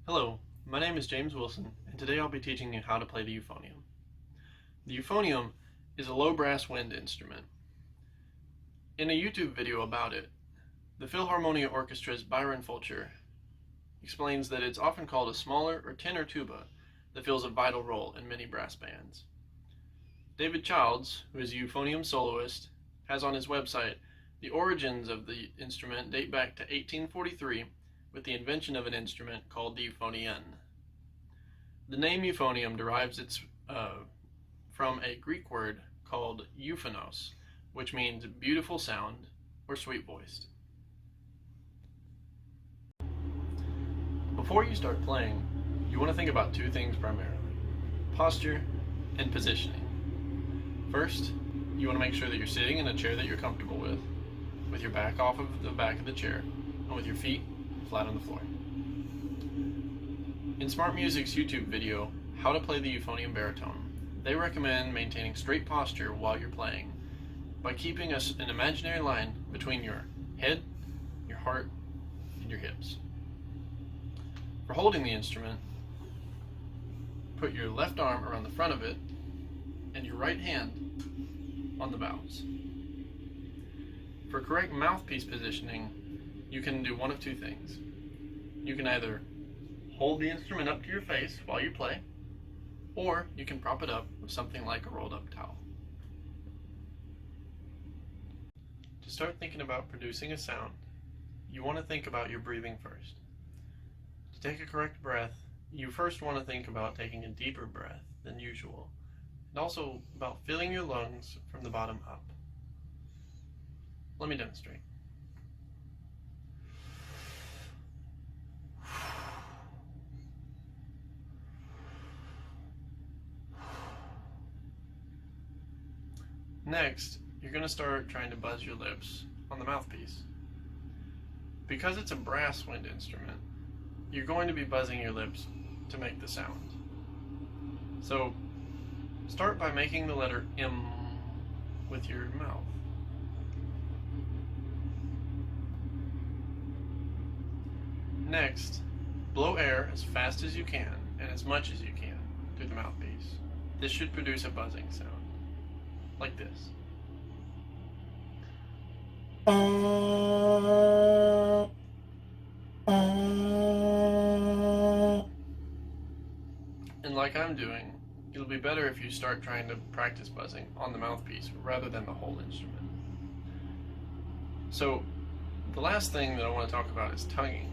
Hello, my name is James Wilson, and today I'll be teaching you how to play the euphonium. The euphonium is a low brass wind instrument. In a YouTube video about it, the Philharmonia Orchestra's Byron Fulcher explains that it's often called a smaller or tenor tuba that fills a vital role in many brass bands. David Childs, who is a euphonium soloist, has on his website the origins of the instrument date back to 1843 with the invention of an instrument called the euphonium. The name euphonium derives from a Greek word called euphonos, which means beautiful sound or sweet voiced. Before you start playing, you want to think about two things primarily: posture and positioning. First, you want to make sure that you're sitting in a chair that you're comfortable with your back off of the back of the chair, and with your feet flat on the floor. In Smart Music's YouTube video, How to Play the Euphonium Baritone, they recommend maintaining straight posture while you're playing by keeping an imaginary line between your head, your heart, and your hips. For holding the instrument, put your left arm around the front of it and your right hand on the valves. For correct mouthpiece positioning, you can do one of two things. You can either hold the instrument up to your face while you play, or you can prop it up with something like a rolled up towel. To start thinking about producing a sound, you want to think about your breathing first. To take a correct breath, you first want to think about taking a deeper breath than usual, and also about filling your lungs from the bottom up. Let me demonstrate. Next, you're going to start trying to buzz your lips on the mouthpiece. Because it's a brass wind instrument, you're going to be buzzing your lips to make the sound. So, start by making the letter M with your mouth. Next, blow air as fast as you can and as much as you can through the mouthpiece. This should produce a buzzing sound, like this. And like I'm doing, it'll be better if you start trying to practice buzzing on the mouthpiece rather than the whole instrument. So, the last thing that I want to talk about is tonguing.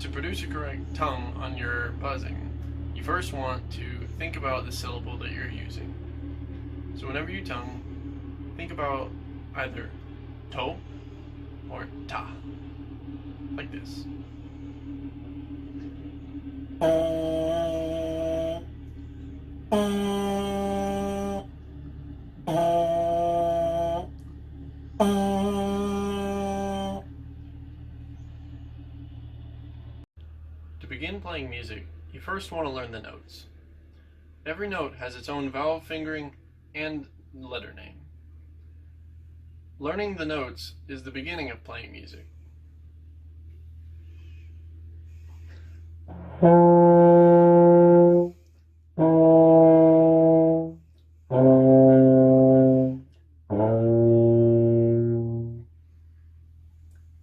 To produce a correct tongue on your buzzing, you first want to think about the syllable that you're using. So whenever you tongue, think about either to or ta, like this. To begin playing music, you first want to learn the notes. Every note has its own vowel fingering and letter name. Learning the notes is the beginning of playing music.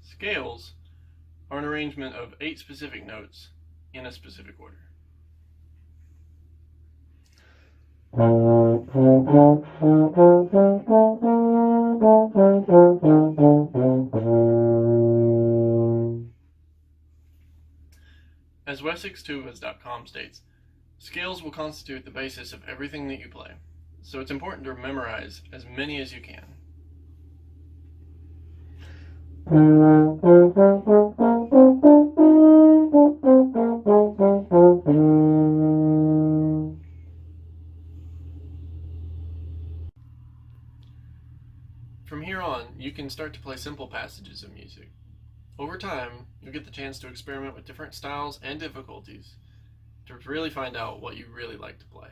Scales are an arrangement of 8 specific notes in a specific order. As WessexTubas.com states, scales will constitute the basis of everything that you play, so it's important to memorize as many as you can. From here on, you can start to play simple passages of music. Over time, you'll get the chance to experiment with different styles and difficulties to really find out what you really like to play.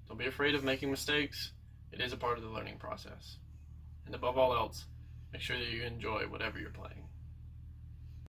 Don't be afraid of making mistakes. It is a part of the learning process. And above all else, make sure that you enjoy whatever you're playing.